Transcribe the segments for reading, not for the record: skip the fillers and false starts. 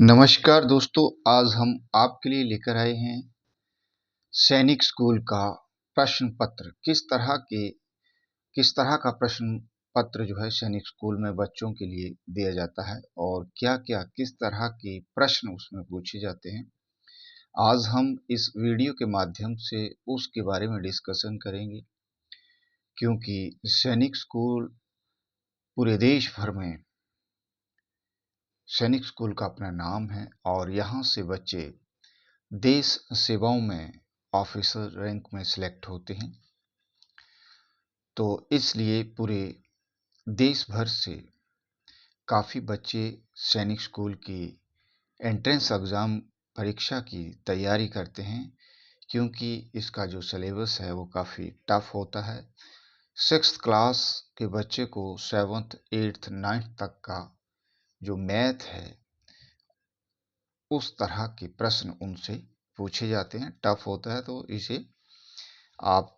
नमस्कार दोस्तों, आज हम आपके लिए लेकर आए हैं सैनिक स्कूल का प्रश्न पत्र। किस तरह का प्रश्न पत्र जो है सैनिक स्कूल में बच्चों के लिए दिया जाता है और क्या-क्या किस तरह के प्रश्न उसमें पूछे जाते हैं। आज हम इस वीडियो के माध्यम से उसके बारे में डिस्कशन करेंगे, क्योंकि सैनिक स्कूल पूरे देश भर में सैनिक स्कूल का अपना नाम है और यहाँ से बच्चे देश सेवाओं में ऑफिसर रैंक में सिलेक्ट होते हैं। तो इसलिए पूरे देश भर से काफ़ी बच्चे सैनिक स्कूल की एंट्रेंस एग्ज़ाम परीक्षा की तैयारी करते हैं, क्योंकि इसका जो सिलेबस है वो काफ़ी टफ होता है। 6th क्लास के बच्चे को 7th 8th 9th तक का जो मैथ है उस तरह के प्रश्न उनसे पूछे जाते हैं। टफ होता है, तो इसे आप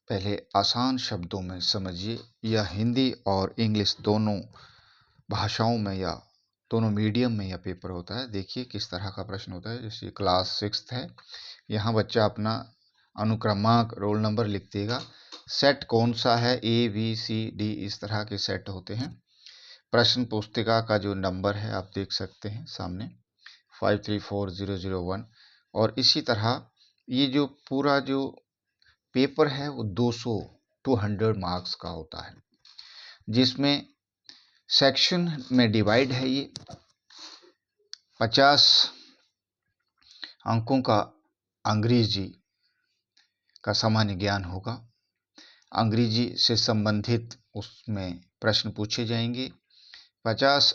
पहले आसान शब्दों में समझिए। यह हिंदी और इंग्लिश दोनों भाषाओं में या दोनों मीडियम में यह पेपर होता है। देखिए किस तरह का प्रश्न होता है। जैसे क्लास 6th है, यहाँ बच्चा अपना अनुक्रमांक रोल नंबर लिख देगा। सेट कौन सा है, ABCD इस तरह के सेट होते हैं। प्रश्न पुस्तिका का जो नंबर है आप देख सकते हैं सामने 534001। और इसी तरह ये जो पूरा जो पेपर है वो 200 मार्क्स का होता है, जिसमें सेक्शन में डिवाइड है। ये 50 अंकों का अंग्रेजी का सामान्य ज्ञान होगा। अंग्रेजी से संबंधित उसमें प्रश्न पूछे जाएंगे। 50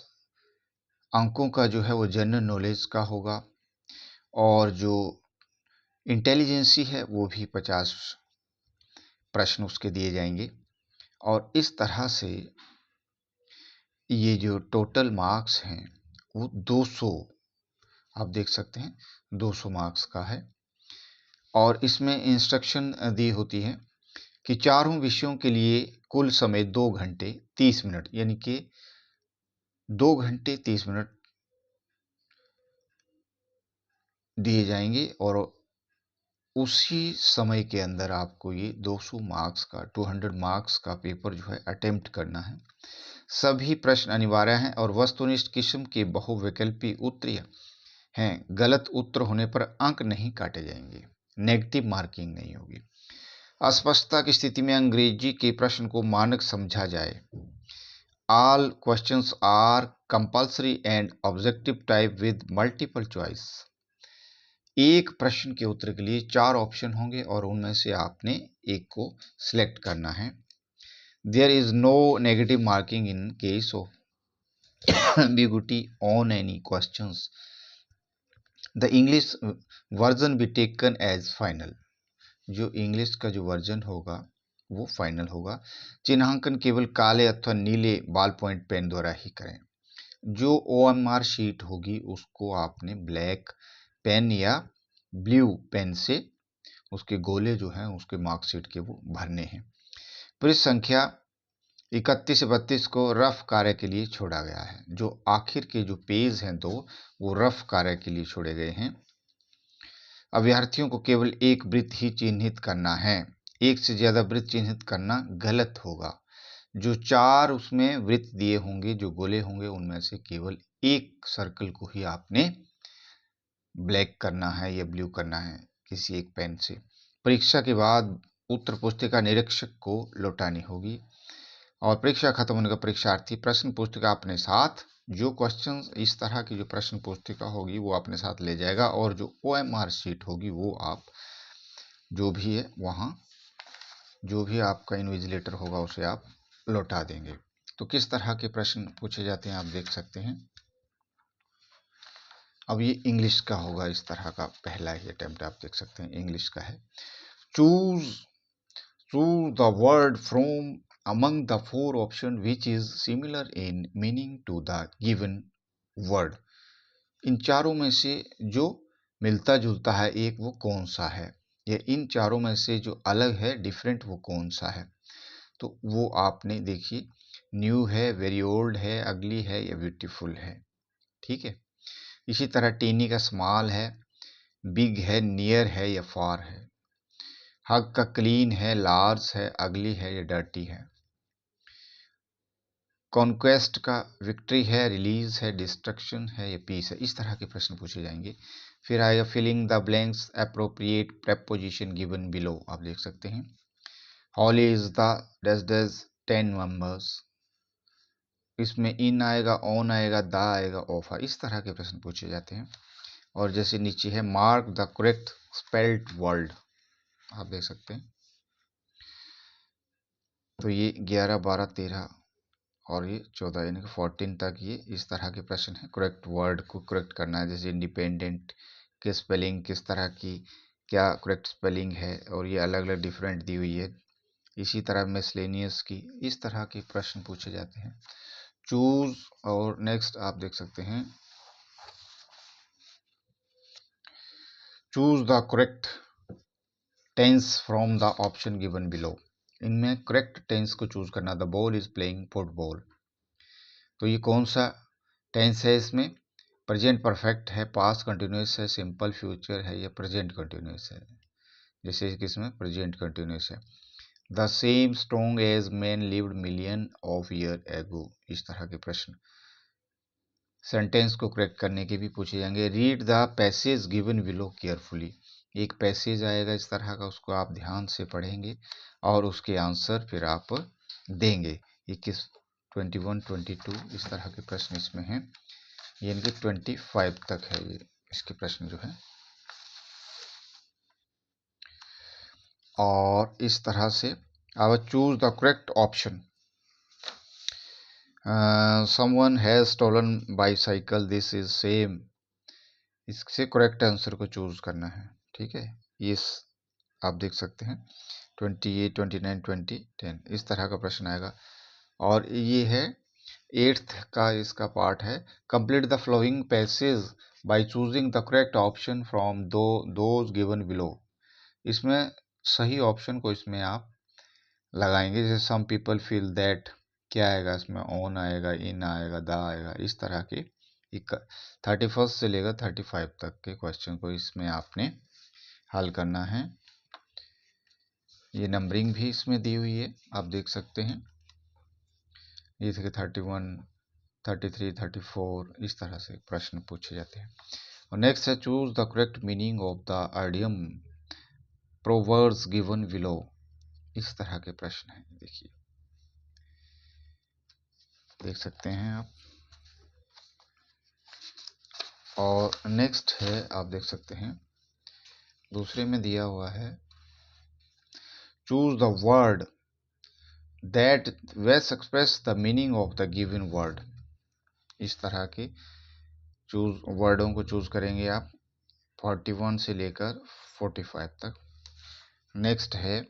अंकों का जो है वो जनरल नॉलेज का होगा, और जो इंटेलिजेंसी है वो भी 50 प्रश्न उसके दिए जाएंगे। और इस तरह से ये जो टोटल मार्क्स हैं वो 200, आप देख सकते हैं 200 मार्क्स का है। और इसमें इंस्ट्रक्शन दी होती है कि चारों विषयों के लिए कुल समय 2 घंटे 30 मिनट, यानी कि 2 घंटे 30 मिनट दिए जाएंगे, और उसी समय के अंदर आपको ये 200 मार्क्स का 200 मार्क्स का पेपर जो है अटेम्प्ट करना है। सभी प्रश्न अनिवार्य हैं और वस्तुनिष्ठ किस्म के बहुविकल्पी उत्तर हैं। गलत उत्तर होने पर अंक नहीं काटे जाएंगे, नेगेटिव मार्किंग नहीं होगी। अस्पष्टता की स्थिति में अंग्रेजी के प्रश्न को मानक समझा जाए। All questions are compulsory and objective type with multiple choice. एक प्रश्न के उत्तर के लिए 4 ऑप्शन होंगे और उनमें से आपने एक को सिलेक्ट करना है। There is no negative marking in case of ambiguity on any questions. The English version be taken as final. जो इंग्लिश का जो वर्जन होगा वो फाइनल होगा। चिन्हांकन केवल काले अथवा नीले बॉल पॉइंट पेन द्वारा ही करें। जो OMR शीट होगी उसको आपने ब्लैक पेन या ब्लू पेन से उसके गोले जो हैं उसके मार्कशीट के वो भरने हैं। पृष्ठ संख्या 31 से 32 को रफ कार्य के लिए छोड़ा गया है। जो आखिर के जो पेज हैं दो वो रफ कार्य के लिए छोड़े गए हैं। अभ्यर्थियों को केवल एक वृत्त ही चिन्हित करना है, एक से ज्यादा वृत्त चिन्हित करना गलत होगा। जो 4 उसमें वृत्त दिए होंगे, जो गोले होंगे, उनमें से केवल एक सर्कल को ही आपने ब्लैक करना है या ब्लू करना है किसी एक पेन से। परीक्षा के बाद उत्तर पुस्तिका निरीक्षक को लौटानी होगी और परीक्षा खत्म होने का परीक्षार्थी प्रश्न पुस्तिका अपने साथ, जो क्वेश्चन इस तरह की जो प्रश्न पुस्तिका होगी वो अपने साथ ले जाएगा, और जो OMR शीट होगी वो आप जो भी है वहाँ जो भी आपका इन्विजिलेटर होगा उसे आप लौटा देंगे। तो किस तरह के प्रश्न पूछे जाते हैं आप देख सकते हैं। अब ये इंग्लिश का होगा। इस तरह का पहला ही अटेम्प्ट आप देख सकते हैं इंग्लिश का है। Choose the word from among the 4 option which is similar in meaning to the given word. इन चारों में से जो मिलता जुलता है एक वो कौन सा है, या इन चारों में से जो अलग है डिफरेंट वो कौन सा है। तो वो आपने देखिए न्यू है, वेरी ओल्ड है, अगली है या ब्यूटीफुल है। ठीक है, इसी तरह टीनी का स्मॉल है, बिग है, नियर है या फार है। हग का क्लीन है, लार्ज है, अगली है या डर्टी है। कॉन्क्वेस्ट का विक्ट्री है, रिलीज है, डिस्ट्रक्शन है या पीस है। इस तरह के प्रश्न पूछे जाएंगे। फिर आएगा filling the blanks, appropriate preposition given below, आप देख सकते हैं। Holly is the does 10 members, इसमें इन आएगा, ऑन आएगा, द आएगा, ऑफ है। इस तरह के प्रश्न पूछे जाते हैं। और जैसे नीचे है mark the correct spelled word, आप देख सकते हैं। तो ये 11, 12, 13 और ये 14 यानी कि 14 तक ये इस तरह के प्रश्न हैं। करेक्ट वर्ड को करेक्ट करना है, जैसे इंडिपेंडेंट की स्पेलिंग किस तरह की, क्या करेक्ट स्पेलिंग है, और ये अलग अलग डिफरेंट दी हुई है। इसी तरह मिसलेनियस की, इस तरह के प्रश्न पूछे जाते हैं। चूज, और नेक्स्ट आप देख सकते हैं choose the correct tense from the option given below. इनमें करेक्ट टेंस को चूज करना। The ball is playing football, तो ये कौन सा टेंस है? इसमें प्रेजेंट परफेक्ट है, पास्ट कंटिन्यूस है, सिंपल फ्यूचर है या प्रेजेंट कंटिन्यूस है। जैसे कि इसमें प्रेजेंट कंटिन्यूस है। The same strong as man lived million of year ago, इस तरह के प्रश्न। सेंटेंस को करेक्ट करने के भी पूछे जाएंगे। Read the passage given below carefully, एक पैसेज आएगा इस तरह का, उसको आप ध्यान से पढ़ेंगे और उसके आंसर फिर आप देंगे। 21, 21, 22 इस तरह के प्रश्न इसमें हैं, यानी कि 25 तक है ये इसके प्रश्न जो है। और इस तरह से अब choose the correct option. Someone has stolen bicycle, this is same, इससे करेक्ट आंसर को चूज करना है। ठीक है, ये आप देख सकते हैं 28, 29, 20, 10 इस तरह का प्रश्न आएगा। और ये है 8th का इसका पार्ट है। Complete the flowing passage by choosing the correct option from those given below. इसमें सही ऑप्शन को इसमें आप लगाएंगे। जैसे सम पीपल फील दैट, क्या आएगा इसमें? ऑन आएगा, इन आएगा, द आएगा। इस तरह के 31 से लेकर 35 तक के क्वेश्चन को इसमें आपने हल करना है। ये नंबरिंग भी इसमें दी हुई है, आप देख सकते हैं। ये थे 31, 33, 34 इस तरह से प्रश्न पूछे जाते हैं। और नेक्स्ट है choose the correct meaning of the idiom proverbs given below, इस तरह के प्रश्न हैं। देखिए, देख सकते हैं आप। और नेक्स्ट है, आप देख सकते हैं दूसरे में दिया हुआ है choose the word that best express the meaning of the given word. इस तरह के चूज वर्डों को चूज करेंगे आप 41 से लेकर 45 तक। नेक्स्ट है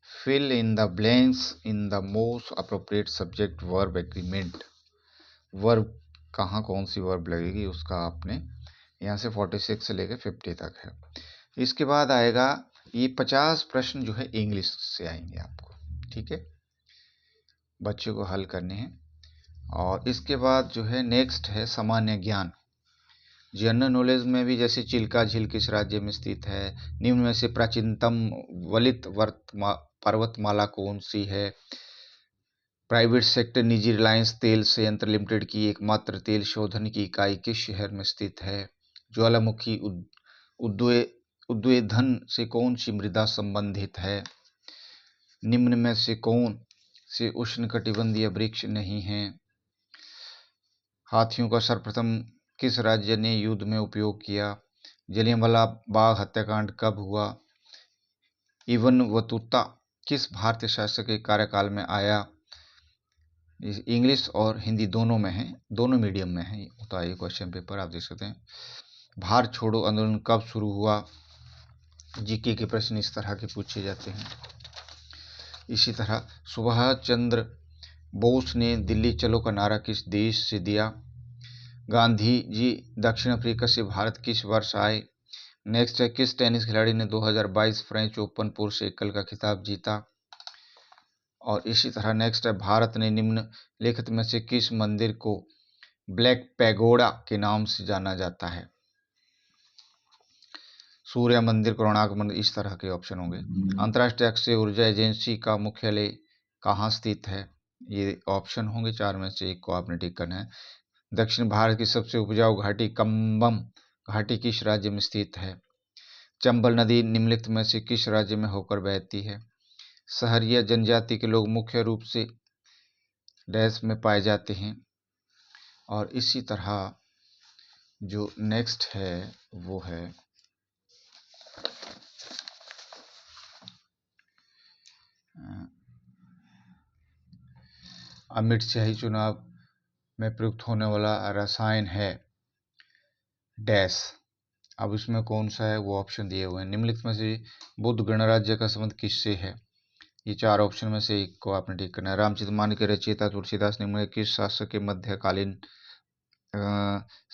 fill in the blanks in the most appropriate subject verb agreement. Verb कहाँ कौन सी वर्ब लगेगी उसका आपने यहाँ से 46 से लेकर 50 तक है। इसके बाद आएगा ये 50 प्रश्न जो है इंग्लिश से आएंगे आपको। ठीक है, बच्चों को हल करने हैं। और इसके बाद जो है नेक्स्ट है सामान्य ज्ञान। जनरल नॉलेज में भी जैसे चिल्का झील किस राज्य में स्थित है, निम्न में से प्राचीनतम वलित पर्वतमाला कौन सी है, प्राइवेट सेक्टर निजी रिलायंस तेल संयंत्र लिमिटेड की एकमात्र तेल शोधन की इकाई किस शहर में स्थित है, ज्वालामुखी उद्वेधन से कौन सी मृदा संबंधित है, निम्न में से कौन से उष्णकटिबंधीय वृक्ष नहीं हैं, हाथियों का सर्वप्रथम किस राज्य ने युद्ध में उपयोग किया, जलियांवाला बाग हत्याकांड कब हुआ, इब्न बतूता किस भारतीय शासक के कार्यकाल में आया। इंग्लिश और हिंदी दोनों में है, दोनों मीडियम में है होता है ये क्वेश्चन पेपर, आप देख सकते हैं। भारत छोड़ो आंदोलन कब शुरू हुआ, जीके के प्रश्न इस तरह के पूछे जाते हैं। इसी तरह सुभाष चंद्र बोस ने दिल्ली चलो का नारा किस देश से दिया, गांधी जी दक्षिण अफ्रीका से भारत किस वर्ष आए। नेक्स्ट है किस टेनिस खिलाड़ी ने 2022 फ्रेंच ओपन पुरुष एकल का खिताब जीता। और इसी तरह नेक्स्ट है भारत ने निम्नलिखित में से किस मंदिर को ब्लैक पैगोडा के नाम से जाना जाता है। सूर्य मंदिर, कोणार्क मंदिर, इस तरह के ऑप्शन होंगे। अंतर्राष्ट्रीय अक्षय ऊर्जा एजेंसी का मुख्यालय कहाँ स्थित है, ये ऑप्शन होंगे, चार में से एक को आपने टिक करना है। दक्षिण भारत की सबसे उपजाऊ घाटी कंबम घाटी किस राज्य में स्थित है। चंबल नदी निम्नलिखित में से किस राज्य में होकर बहती है। सहरिया जनजाति के लोग मुख्य रूप से डैश में पाए जाते हैं। और इसी तरह जो नेक्स्ट है वो है अमिट शाही चुनाव में प्रयुक्त होने वाला रसायन है डैश। अब इसमें कौन सा है वो ऑप्शन दिए हुए हैं। निम्नलिखित में से बुद्ध गणराज्य का संबंध किससे है, ये चार ऑप्शन में से एक को आपने ठीक करना है। रामचरितमानस के रचयिता तुलसीदास निम्न किस शासक के मध्यकालीन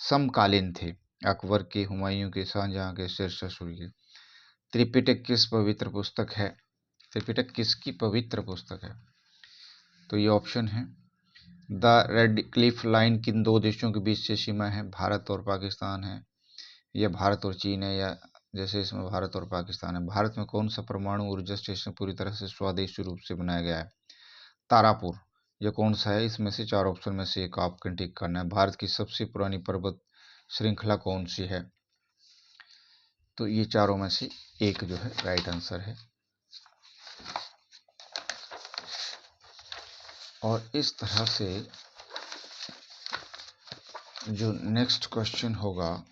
समकालीन थे। अकबर के, हुमायूं के, शाहजहां के, शेरशाह सूरी के। त्रिपिटक किस पवित्र पुस्तक है, त्रिपिटक किसकी पवित्र पुस्तक है, तो ये ऑप्शन है। द रेड क्लिफ लाइन किन दो देशों के बीच से सीमा है, भारत और पाकिस्तान है, या भारत और चीन है, या जैसे इसमें भारत और पाकिस्तान है। भारत में कौन सा परमाणु ऊर्जा स्टेशन पूरी तरह से स्वदेशी रूप से बनाया गया है, तारापुर। यह कौन सा है, इसमें से चार ऑप्शन में से एक आपको टिक करना है। भारत की सबसे पुरानी पर्वत श्रृंखला कौन सी है, तो ये चारों में से एक जो है राइट आंसर है। और इस तरह से जो नेक्स्ट क्वेश्चन होगा,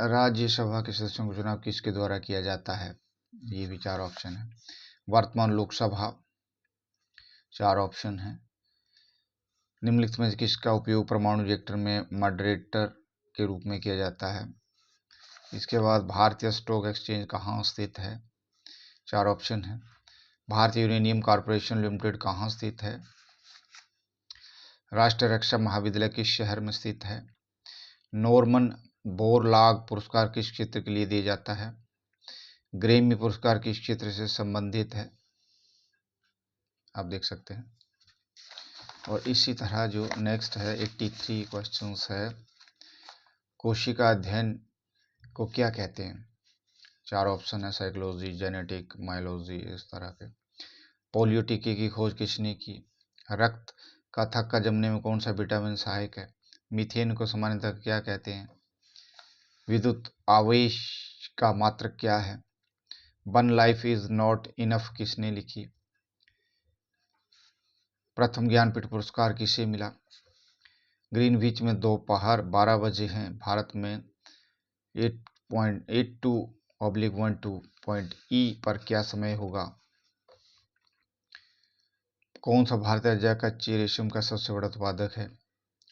राज्यसभा के सदस्यों का चुनाव किसके द्वारा किया जाता है, ये भी चार ऑप्शन है। वर्तमान लोकसभा, चार ऑप्शन है। निम्नलिखित में किसका उपयोग परमाणु रिएक्टर में मॉडरेटर के रूप में किया जाता है। इसके बाद भारतीय स्टॉक एक्सचेंज कहाँ स्थित है, चार ऑप्शन है। भारतीय यूरेनियम कॉर्पोरेशन लिमिटेड कहाँ स्थित है। राष्ट्रीय रक्षा महाविद्यालय किस शहर में स्थित है। नॉर्मन बोरलाग पुरस्कार किस क्षेत्र के लिए दिया जाता है। ग्रैमी पुरस्कार किस क्षेत्र से संबंधित है, आप देख सकते हैं। और इसी तरह जो नेक्स्ट है 83 क्वेश्चंस है, कोशिका अध्ययन को क्या कहते हैं, चार ऑप्शन है। साइकोलॉजी, जेनेटिक, मायोलॉजी, इस तरह के। पोलियो टीके की खोज किसने की। रक्त का थक्का जमने में कौन सा विटामिन सहायक है। मीथेन को सामान्यतः क्या कहते हैं। विद्युत आवेश का मात्रक क्या है। One life is not enough किसने लिखी। प्रथम ज्ञानपीठ पुरस्कार किसे मिला। ग्रीनविच में दोपहर 12 बजे हैं, भारत में 8.82/12 पर क्या समय होगा। कौन सा भारतीय राज्य कच्चे रेशम का सबसे बड़ा उत्पादक है।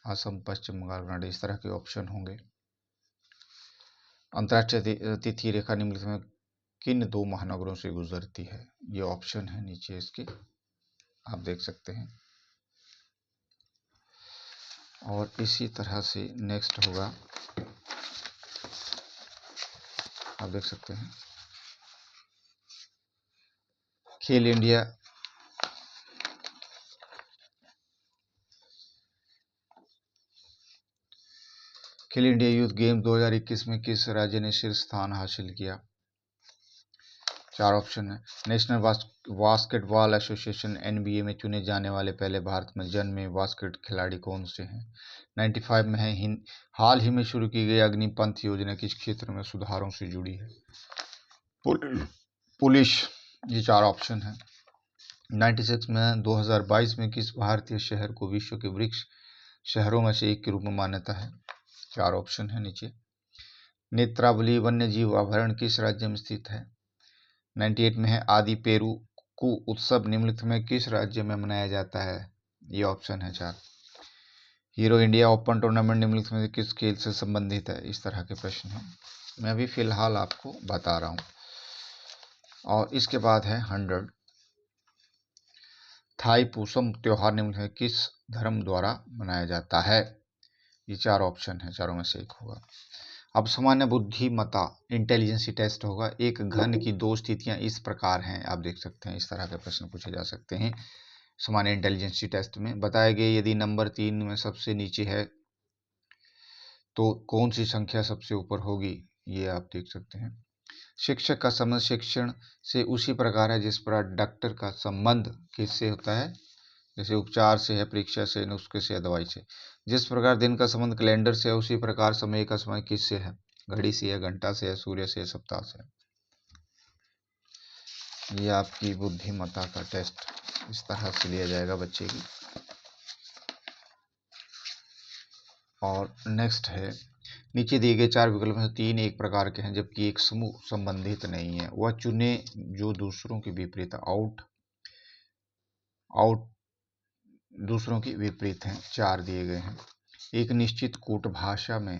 असम, पश्चिम बंगाल, कर्नाटक, इस तरह के ऑप्शन होंगे। अंतर्राष्ट्रीय तिथि रेखा निम्नलिखित में किन दो महानगरों से गुजरती है, ये ऑप्शन है नीचे इसके, आप देख सकते हैं। और इसी तरह से नेक्स्ट होगा, आप देख सकते हैं। खेल इंडिया यूथ गेम 2021 में किस राज्य ने शीर्ष स्थान हासिल किया, चार ऑप्शन है। नेशनल बास्केटबॉल एसोसिएशन NBA में चुने जाने वाले पहले भारत में जन्मे बास्केट खिलाड़ी कौन से हैं। 95 में है। हाल ही में शुरू की गई अग्निपंथ योजना किस क्षेत्र में सुधारों से जुड़ी है। पुलिस, ये चार ऑप्शन है। 96 में 2022 में किस भारतीय शहर को विश्व के वृक्ष शहरों में से एक के रूप में मान्यता है, चार ऑप्शन है नीचे। नेत्रावली वन्यजीव अभयारण्य किस राज्य में स्थित है। 98 में है। आदि पेरुकू उत्सव निम्नलिखित में किस राज्य में मनाया जाता है, ये ऑप्शन है चार। हीरो इंडिया ओपन टूर्नामेंट निम्नलिखित में किस खेल से संबंधित है, इस तरह के प्रश्न हैं, मैं अभी फिलहाल आपको बता रहा हूँ। और इसके बाद है 100 थाईपुसम त्योहार निम्नलिखित में किस धर्म द्वारा मनाया जाता है, ये चार ऑप्शन है, चारों में से एक होगा। अब सामान्य बुद्धिमत्ता इंटेलिजेंसी टेस्ट होगा। एक घन की दो स्थितियां इस प्रकार हैं, आप देख सकते हैं, इस तरह के प्रश्न पूछे जा सकते हैं सामान्य इंटेलिजेंसी टेस्ट में। बताए गए यदि नंबर 3 में सबसे नीचे है तो कौन सी संख्या सबसे ऊपर होगी, ये आप देख सकते हैं। शिक्षक का संबंध शिक्षण से उसी प्रकार है जिस प्रकार डॉक्टर का संबंध किससे होता है, जैसे उपचार से है, परीक्षा से, नुस्खे से या दवाई से। जिस प्रकार दिन का संबंध कैलेंडर से है उसी प्रकार समय का संबंध किससे है, घड़ी से या घंटा से या सूर्य से या सप्ताह से। ये आपकी बुद्धिमत्ता का टेस्ट इस तरह से लिया जाएगा बच्चे की। और नेक्स्ट है, नीचे दिए गए 4 विकल्प में 3 एक प्रकार के हैं जबकि एक समूह संबंधित नहीं है, वह चुने जो दूसरों के विपरीत आउट दूसरों के विपरीत हैं। 4 दिए गए हैं। एक निश्चित कूट भाषा में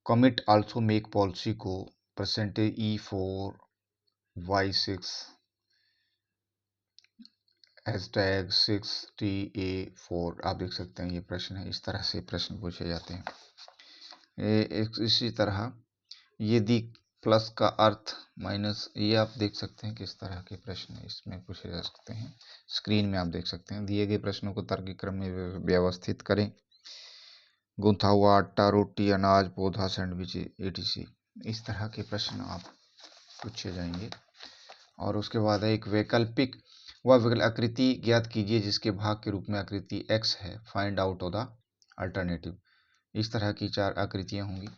कमिट आल्सो मेक पॉलिसी को परसेंटेज E4Y6 हैशटैग 6TA4 आप देख सकते हैं। ये प्रश्न है, इस तरह से प्रश्न पूछे जाते हैं। इसी तरह यदि प्लस का अर्थ माइनस, ये आप देख सकते हैं किस तरह के प्रश्न इसमें पूछे जा सकते हैं। स्क्रीन में आप देख सकते हैं। दिए गए प्रश्नों को तार्किक क्रम में व्यवस्थित करें। गूंथा हुआ आटा, रोटी, अनाज, पौधा, सैंडविच etc। इस तरह के प्रश्न आप पूछे जाएंगे। और उसके बाद है एक वैकल्पिक वह आकृति ज्ञात कीजिए जिसके भाग के रूप में आकृति x है, find out of the alternative. इस तरह की 4 आकृतियां होंगी।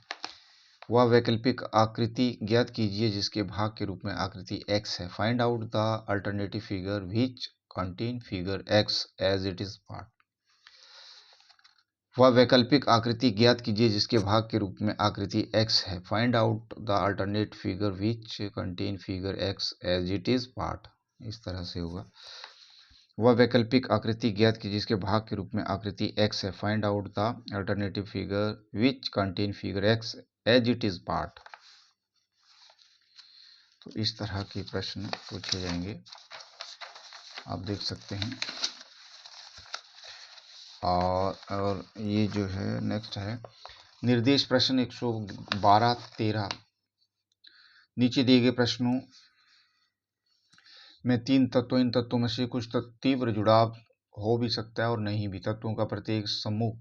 वह वैकल्पिक आकृति ज्ञात कीजिए जिसके भाग के रूप में आकृति x है, find out the alternative figure which contain figure x as it is part. वह वैकल्पिक आकृति ज्ञात कीजिए जिसके भाग के रूप में आकृति x है, find out the alternate figure which contain figure x as it is part. इस तरह से होगा। वह वैकल्पिक आकृति ज्ञात कीजिए जिसके भाग के रूप में आकृति x है, find out the alternative figure which contain figure x as it is part. तो इस तरह के प्रश्न पूछे जाएंगे, आप देख सकते हैं। और ये जो है नेक्स्ट है निर्देश प्रश्न 112-13। नीचे दिए गए प्रश्नों में 3 तत्वों, इन तत्वों में से कुछ तीव्र जुड़ाव हो भी सकता है और नहीं भी। तत्वों का प्रत्येक समूह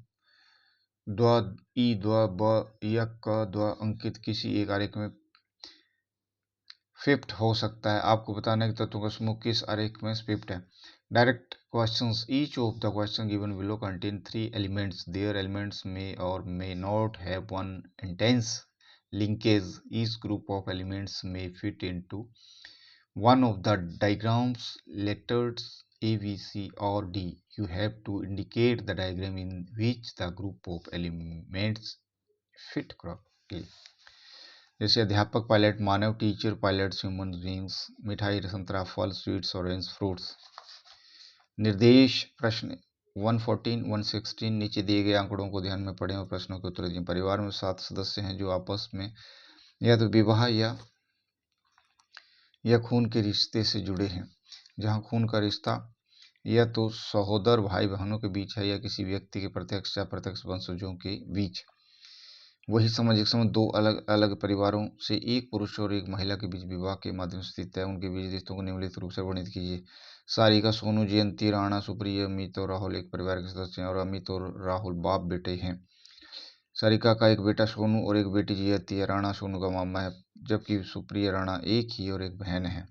द्व ई द्व ब या क द्व अंकित किसी एक आरेख में फिफ्ट हो सकता है। आपको बताना है कि तत्वों का समूह किस आरेख में फिफ्ट है। Direct questions, each of the question given below contain 3 elements, there elements may or may not have one intense linkage, each group of elements may fit into one of the diagrams letters A, B, C or D. You have to indicate the diagram in which the group of elements fit correctly. जैसे अध्यापक pilot मानव, teacher pilots human beings, मिठाई संतरा फल sweets orange fruits. निर्देश प्रश्न 114 116 नीचे दिए गए आंकड़ों को ध्यान में पढ़ें और प्रश्नों के उत्तर दें। परिवार में 7 सदस्य हैं जो आपस में या तो विवाह या खून के रिश्ते से जुड़े हैं। जहां खून का रिश्ता या तो सहोदर भाई बहनों के बीच है या किसी व्यक्ति के प्रत्यक्ष या अप्रत्यक्ष वंशजों के बीच। वही सामाजिक संबंध 2 अलग अलग परिवारों से एक पुरुष और एक महिला के बीच विवाह के माध्यम से स्थित है। उनके बीच रिश्तों को निम्नलिखित रूप से वर्णित कीजिए। सारिका, सोनू, जयंती, राणा, सुप्रिया, अमित और राहुल एक परिवार के सदस्य हैं और अमित और राहुल बाप बेटे हैं। सारिका का एक बेटा सोनू और एक बेटी जयंती है। राणा सोनू का मामा है जबकि सुप्रिया राणा एक ही और एक बहन है।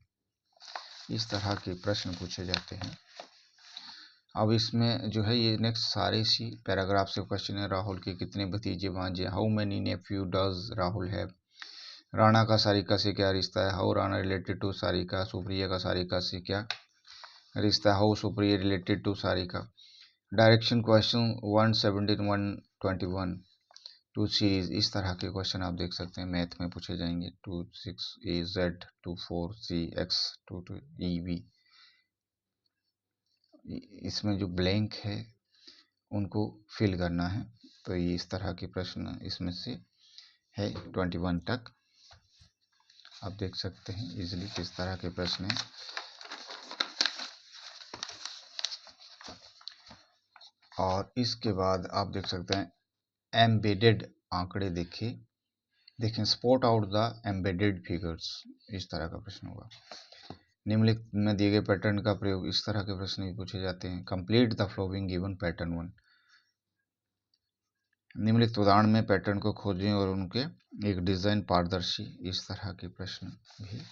इस तरह के प्रश्न पूछे जाते हैं। अब इसमें जो है ये नेक्स्ट सारे सी पैराग्राफ से क्वेश्चन है। राहुल के कितने भतीजे भांजे, how many nephew does Rahul have. Rana का सारिका से क्या रिश्ता है, how Rana related to Sarika. Supriya का सारिका से क्या रिश्ता, how Supriya related to Sarika. Direction question 117 121 to series. इस तरह के क्वेश्चन आप देख सकते हैं मैथ में पूछे जाएंगे। 26AZ 24CX 22EB। इसमें जो ब्लैंक है उनको फिल करना है। तो ये इस तरह के प्रश्न इसमें से है 21 तक। आप देख सकते हैं इजीली किस तरह के प्रश्न हैं। और इसके बाद आप देख सकते हैं एम्बेडेड आंकड़े देखें spot out the embedded figures. इस तरह का प्रश्न होगा। निम्नलिखित में दिए गए पैटर्न का प्रयोग, इस तरह के प्रश्न भी पूछे जाते हैं। Complete the following given pattern 1। निम्नलिखित उदाहरण में पैटर्न को खोजें और उनके एक डिजाइन पारदर्शी, इस तरह के प्रश्न भी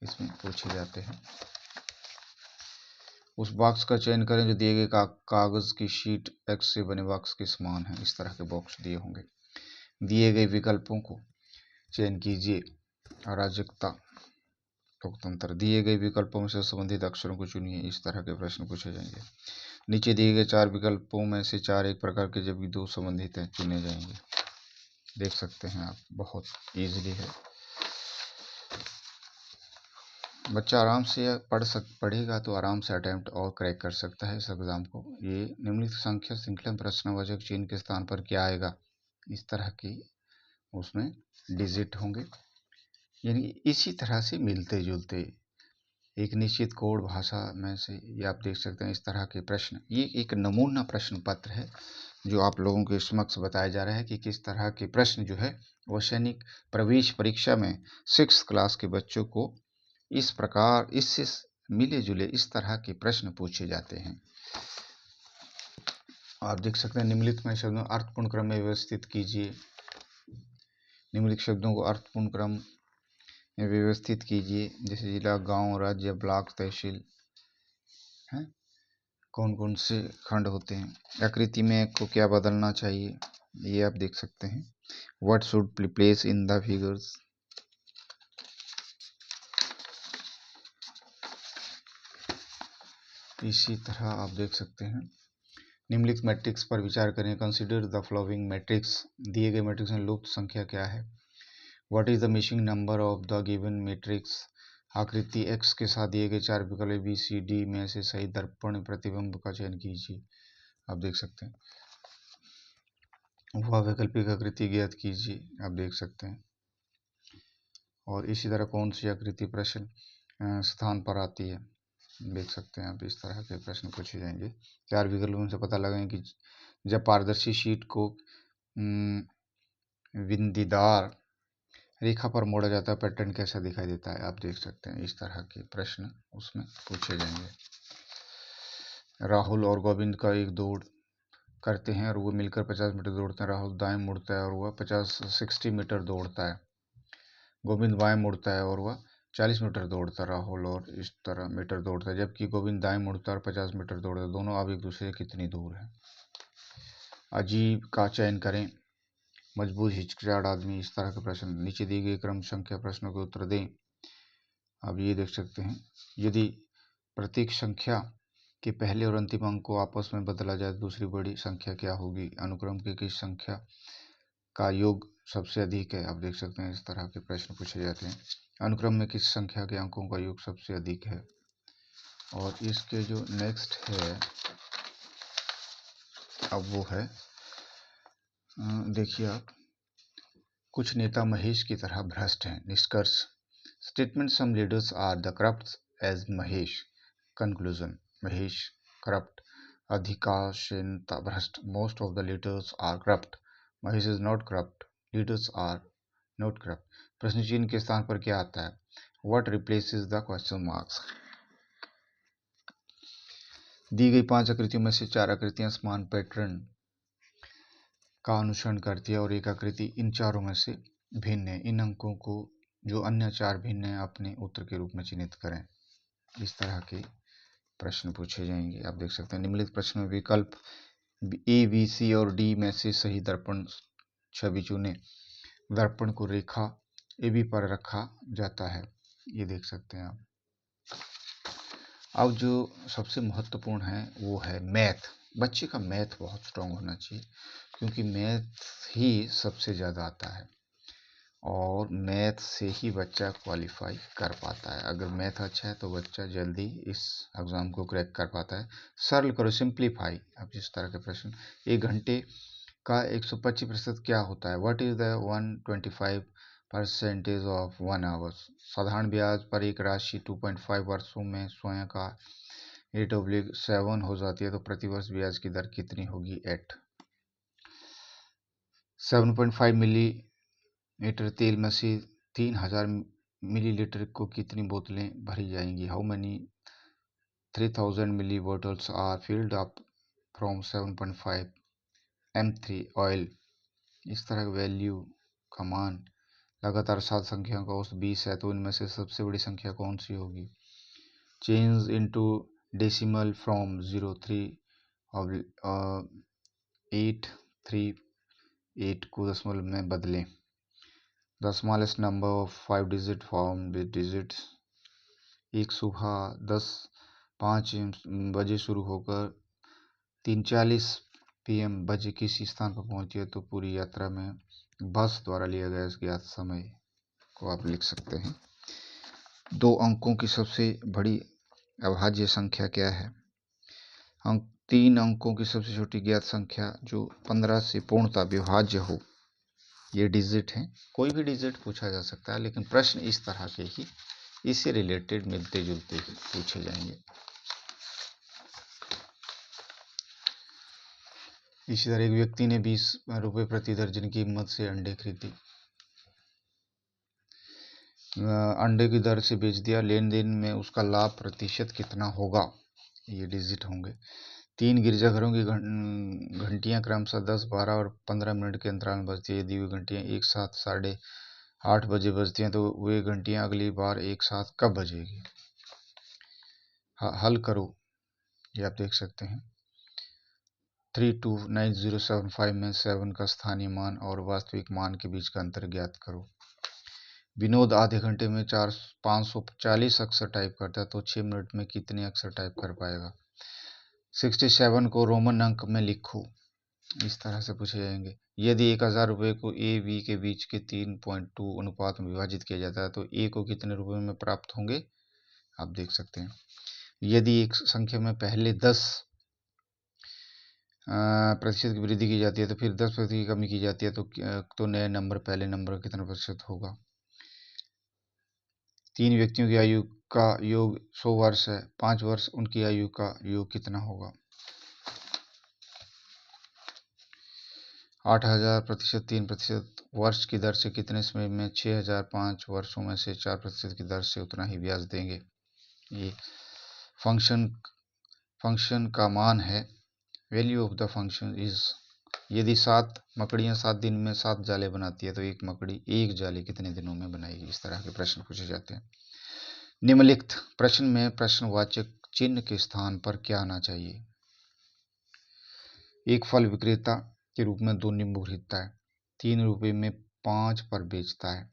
इसमें पूछे जाते हैं। उस बॉक्स का चयन करें जो दिए गए कागज की शीट एक्स से बने बॉक्स के समान है। इस तरह के बॉक्स दिए होंगे। दिए गए विकल्पों को चयन कीजिए। अराजकता, लोकतंत्र। दिए गए विकल्पों में से संबंधित अक्षरों को चुनिए। इस तरह के प्रश्न पूछे जाएंगे। नीचे दिए गए 4 विकल्पों में से 4 एक प्रकार के जबकि 2 संबंधित हैं, चुने जाएंगे। देख सकते हैं आप, बहुत इजीली है। बच्चा आराम से पढ़ेगा तो आराम से अटेम्प्ट और क्रैक कर सकता है इस एग्ज़ाम को। ये निम्नलिखित संख्या श्रृंखला प्रश्नवाचक चिन्ह के स्थान पर क्या आएगा, इस तरह की उसमें डिजिट होंगे, यानी इसी तरह से मिलते जुलते एक निश्चित कोड भाषा में से ये आप देख सकते हैं। इस तरह के प्रश्न, ये एक नमूना प्रश्न पत्र है जो आप लोगों के समक्ष बताया जा रहा है कि किस तरह के प्रश्न जो है वो सैनिक प्रवेश परीक्षा में 6th क्लास के बच्चों को इस प्रकार इससे मिले जुले इस तरह के प्रश्न पूछे जाते हैं। आप देख सकते हैं निम्नलिखित में शब्दों अर्थपूर्ण क्रम में व्यवस्थित कीजिए। निम्नलिखित शब्दों को अर्थपूर्ण क्रम में व्यवस्थित कीजिए, जैसे जिला, गांव, राज्य, ब्लॉक, तहसील है, कौन कौन से खंड होते हैं। आकृति में को क्या बदलना चाहिए, ये आप देख सकते हैं। What should place in the figures. इसी तरह आप देख सकते हैं। निम्नलिखित मैट्रिक्स पर विचार करें। Consider the following matrix. दिए गए मैट्रिक्स में लुप्त संख्या क्या है। What is the missing number of the given matrix. आकृति x के साथ दिए गए 4 विकल्प ABCD में से सही दर्पण प्रतिबिंब का चयन कीजिए। आप देख सकते हैं। वह वैकल्पिक आकृति ज्ञात कीजिए। आप देख सकते हैं। और इसी तरह कौन सी आकृति प्रश्न स्थान पर आती है, देख सकते हैं आप। इस तरह के प्रश्न पूछे जाएंगे। 4 विकल्पों से पता लगाएं कि जब पारदर्शी शीट को बिंदीदार रेखा पर मोड़ा जाता है पैटर्न कैसा दिखाई देता है। आप देख सकते हैं। इस तरह के प्रश्न उसमें पूछे जाएंगे। राहुल और गोविंद का एक दौड़ करते हैं और वो मिलकर 50 मीटर दौड़ते हैं। राहुल दाएं मुड़ता है और वह 60 मीटर दौड़ता है। गोविंद बाएं मुड़ता है और वह 40 मीटर दौड़ता है। राहुल और इस तरह मीटर दौड़ता है, जबकि गोविंद दाएं मुड़ता है और 50 मीटर दौड़ता है। दोनों अब एक दूसरे से कितनी दूर है। अजीब का चयन करें। मजबूत हिचकिचाहट आदमी। इस तरह के प्रश्न। नीचे दिए गए क्रम संख्या प्रश्नों के उत्तर दें। अब ये देख सकते हैं। यदि प्रत्येक संख्या के पहले और अंतिम अंक को आपस में बदला जाए तो दूसरी बड़ी संख्या क्या होगी। अनुक्रम की किस संख्या का योग सबसे अधिक है। आप देख सकते हैं। इस तरह के प्रश्न पूछे जाते हैं। अनुक्रम में किस संख्या के अंकों का योग सबसे अधिक है। और इसके जो नेक्स्ट है अब वो है, देखिए आप, कुछ नेता महेश की तरह भ्रष्ट हैं। निष्कर्ष। Statement some leaders are the corrupt as Mahesh. Conclusion. Mahesh corrupt, अधिकांश नेता भ्रष्ट। Most of the leaders are corrupt. Mahesh is not corrupt. Leaders are not corrupt. प्रश्न चिन्ह के स्थान पर क्या आता है। What replaces the question marks. दी गई 5 आकृतियों में से 4 आकृतियां समान पैटर्न का अनुसरण करती है और एक आकृति इन चारों में से भिन्न है। इन अंकों को जो अन्य 4 भिन्न है अपने उत्तर के रूप में चिन्हित करें। इस तरह के प्रश्न पूछे जाएंगे। आप देख सकते हैं। निम्नलिखित प्रश्न में विकल्प A, B, C और D में से सही दर्पण छवि चुने। दर्पण को रेखा AB पर रखा जाता है। ये देख सकते हैं आप। अब जो सबसे महत्वपूर्ण है वो है मैथ। बच्चे का मैथ बहुत स्ट्रांग होना चाहिए, क्योंकि मैथ ही सबसे ज़्यादा आता है और मैथ से ही बच्चा क्वालिफाई कर पाता है। अगर मैथ अच्छा है तो बच्चा जल्दी इस एग्ज़ाम को क्रैक कर पाता है। सरल करो, सिंप्लीफाई। अब जिस तरह के प्रश्न। 1 घंटे का 125% क्या होता है। What is the 125% of 1 hours. साधारण ब्याज पर एक राशि 2.5 वर्षों में स्वयं का रेट ऑफ 7 हो जाती है तो प्रतिवर्ष ब्याज की दर कितनी होगी। 8। 7.5 मिलीलीटर तेल में से 3000 मिलीलीटर को कितनी बोतलें भरी जाएंगी। How many 3000 milli bottles are filled up from 7.5 M3 oil इस तरह का वैल्यू का मान लगातार 7 संख्याओं का औसत 20 है, तो इनमें से सबसे बड़ी संख्या कौन सी होगी? चेंज इनटू डेसिमल फ्रॉम 0.3 को दशमलव में बदलें। The smallest number of 5 digit form with digits. एक सुबह 5 बजे शुरू होकर 3:40 PM बजे किसी स्थान पर पहुंची है, तो पूरी यात्रा में बस द्वारा लिया गया इस ज्ञात समय को आप लिख सकते हैं। 2 अंकों की सबसे बड़ी अभाज्य संख्या क्या है? 3 अंकों की सबसे छोटी ज्ञात संख्या जो 15 से पूर्णतः विभाज्य हो। ये डिजिट हैं, कोई भी डिजिट पूछा जा सकता है, लेकिन प्रश्न इस तरह के ही इससे रिलेटेड मिलते जुलते ही पूछे जाएंगे। इसी तरह एक व्यक्ति ने 20 रुपये प्रति दर्जन की कीमत से अंडे खरीदी, अंडे की दर से बेच दिया। लेन देन में उसका लाभ प्रतिशत कितना होगा? ये डिजिट होंगे। 3 गिरजाघरों की घंटियां क्रमशः 10, 12 और 15 मिनट के अंतराल में बजती है। यदि वे घंटियां एक साथ 8:30 बजे बजती हैं, तो वे घंटियां अगली बार एक साथ कब बजेगी? हल करो, ये आप देख सकते हैं। 329075 में 7 का स्थानीय मान और वास्तविक मान के बीच का अंतर ज्ञात करो। विनोद आधे घंटे में 540 अक्षर टाइप करता है, तो 6 मिनट में कितने अक्षर टाइप कर पाएगा? 67 को रोमन अंक में लिखो, इस तरह से पूछे जाएंगे। यदि 1000 रुपये को ए बी के बीच के 3.2 अनुपात में विभाजित किया जाता है, तो ए को कितने रुपए में प्राप्त होंगे? आप देख सकते हैं। यदि एक संख्या में पहले 10 प्रतिशत की वृद्धि की जाती है, तो फिर 10% की कमी की जाती है, तो नए नंबर पहले नंबर का कितना प्रतिशत होगा? 3 व्यक्तियों की आयु का योग 100 वर्ष है, 5 वर्ष उनकी आयु का योग कितना होगा? 8000 प्रतिशत 3% वर्ष की दर से कितने समय में 6000 5 वर्षों में से 4% की दर से उतना ही ब्याज देंगे? ये फंक्शन का मान है। Value of the function is, यदि 7 मकड़ियाँ 7 दिन में 7 जाले बनाती है, तो एक मकड़ी एक जाले कितने दिनों में बनाएगी? इस तरह के प्रश्न पूछे जाते हैं। निम्नलिखित प्रश्न में प्रश्नवाचक चिन्ह के स्थान पर क्या आना चाहिए? एक फल विक्रेता के रूप में 2 नींबू खरीदता है, 3 रुपये में 5 पर बेचता है।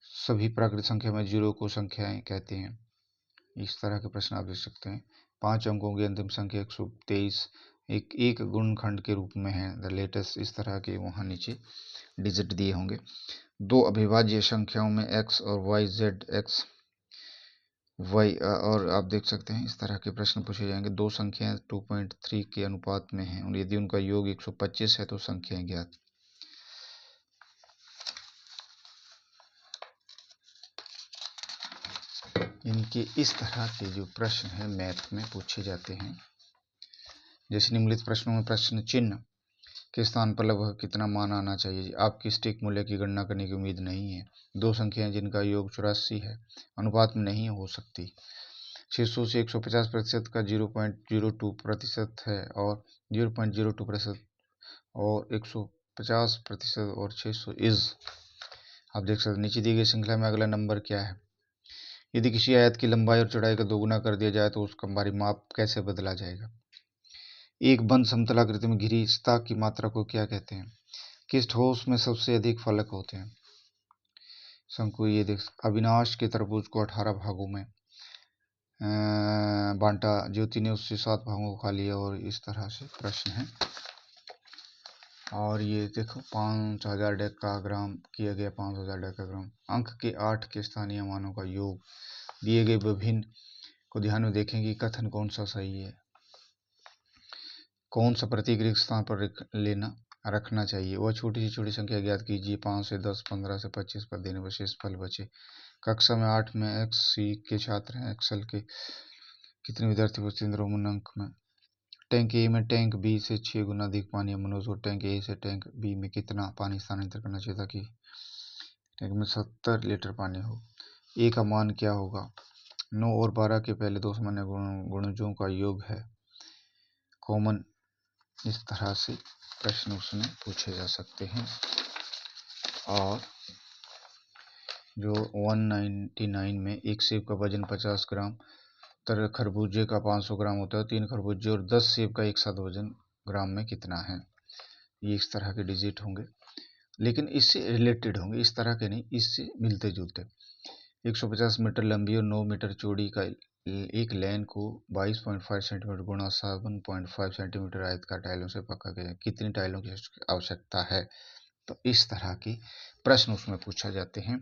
सभी प्राकृतिक संख्या में 0 को संख्याएं कहते हैं। इस तरह के प्रश्न आप देख सकते हैं। 5 अंकों की अंतिम संख्या 123 एक गुणनखंड के रूप में है। द लेटेस्ट, इस तरह के वहाँ नीचे डिजिट दिए होंगे। 2 अविभाज्य संख्याओं में x और y, z x y, और आप देख सकते हैं इस तरह के प्रश्न पूछे जाएंगे। 2 संख्याएं 2.3 के अनुपात में हैं और यदि उनका योग 125 है, तो संख्याएं ज्ञात। इनके इस तरह के जो प्रश्न है मैथ में पूछे जाते हैं। जैसे निम्नलिखित प्रश्नों में प्रश्न चिन्ह के स्थान पर लगभग कितना मान आना चाहिए? आपकी सटीक मूल्य की गणना करने की उम्मीद नहीं है। 2 संख्याएं जिनका योग 84 है अनुपात में नहीं हो सकती। 600 से 150% का 0.02% है और 0.02% और 150% और 600 इज। आप देख सकते हैं नीचे दी गई श्रृंखला में अगला नंबर क्या है? यदि किसी आयत की लंबाई और चौड़ाई का दोगुना कर दिया जाए, तो उसका परिमाप कैसे बदला जाएगा? एक बंद समतलाकृति में घिरी सतह की मात्रा को क्या कहते हैं? किस ठोस में सबसे अधिक फलक होते हैं? शंकु। ये देख, अविनाश के तरबूज को 18 भागों में बांटा, ज्योति ने उससे 7 भागों को खा लिया, और इस तरह से प्रश्न है। और ये देखो 5000 डेकाग्राम किया गया, 5000 डेकाग्राम। अंक के 8 के स्थानीय मानों का योग दिए गए विभिन्न को ध्यान में देखें कि कथन कौन सा सही है। कौन सा प्रतीक रिक्त स्थान पर रखना चाहिए? वह छोटी से छोटी संख्या ज्ञात कीजिए। 5 से 10, 15 से 25 पर देने पर शेष फल बचे। कक्षा में 8 में XC के छात्र हैं। एक्सेल के कितने विद्यार्थी उपस्थित हैं? रोमन अंक में। टैंक ए में टैंक बी से 6 गुना अधिक पानी है। मनोज को टैंक ए से टैंक बी में कितना पानी स्थानांतरित करना चाहिए ताकि टैंक में 70 लीटर पानी हो? ए का मान क्या होगा? 9 और 12 के पहले 2 सामान्य गुणजों का योग है। कॉमन इस तरह से प्रश्न उसमें पूछे जा सकते हैं। और जो 199 में एक सेब का वजन 50 ग्राम, तरह खरबूजे का 500 ग्राम होता है, 3 खरबूजे और 10 सेब का एक साथ वजन ग्राम में कितना है। ये इस तरह के डिजिट होंगे, लेकिन इससे रिलेटेड होंगे, इस तरह के नहीं, इससे मिलते जुलते। 150 मीटर लंबी और 9 मीटर चौड़ी का एक लेन को 22.5 सेंटीमीटर गुणा 7.5 सेंटीमीटर आयताकार टाइलों से पक्का गया है। कितनी टाइलों की आवश्यकता है। तो इस तरह के प्रश्न उसमें पूछा जाते हैं।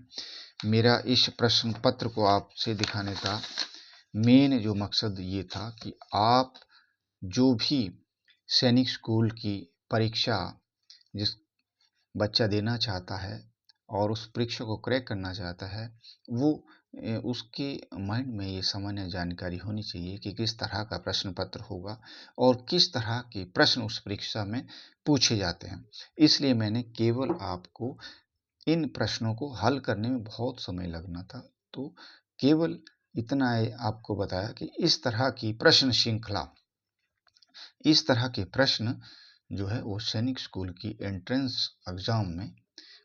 मेरा इस प्रश्न पत्र को आपसे दिखाने का मेन जो मकसद ये था कि आप जो भी सैनिक स्कूल की परीक्षा जिस बच्चा देना चाहता है और उस परीक्षा को क्रैक करना चाहता है, वो उसके माइंड में ये सामान्य जानकारी होनी चाहिए कि किस तरह का प्रश्न पत्र होगा और किस तरह के प्रश्न उस परीक्षा में पूछे जाते हैं। इसलिए मैंने केवल आपको इन प्रश्नों को हल करने में बहुत समय लगना था, तो केवल इतना आपको बताया कि इस तरह की प्रश्न श्रृंखला, इस तरह के प्रश्न जो है वो सैनिक स्कूल की एंट्रेंस एग्ज़ाम में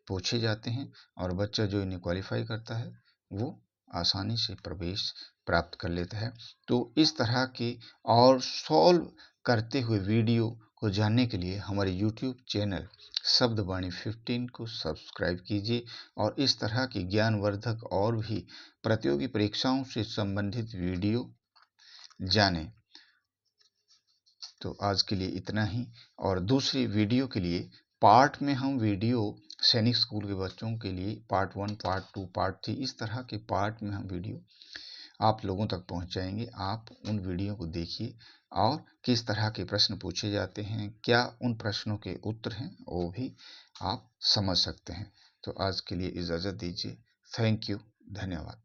पूछे जाते हैं और बच्चा जो इन्हें क्वालिफाई करता है वो आसानी से प्रवेश प्राप्त कर लेता है। तो इस तरह के और सॉल्व करते हुए वीडियो को जानने के लिए हमारे यूट्यूब चैनल शब्दवाणी 15 को सब्सक्राइब कीजिए और इस तरह की ज्ञानवर्धक और भी प्रतियोगी परीक्षाओं से संबंधित वीडियो जानें। तो आज के लिए इतना ही, और दूसरी वीडियो के लिए पार्ट में हम वीडियो सैनिक स्कूल के बच्चों के लिए पार्ट 1, पार्ट 2, पार्ट 3 इस तरह के पार्ट में हम वीडियो आप लोगों तक पहुंचाएंगे। आप उन वीडियो को देखिए और किस तरह के प्रश्न पूछे जाते हैं, क्या उन प्रश्नों के उत्तर हैं, वो भी आप समझ सकते हैं। तो आज के लिए इजाज़त दीजिए। थैंक यू, धन्यवाद।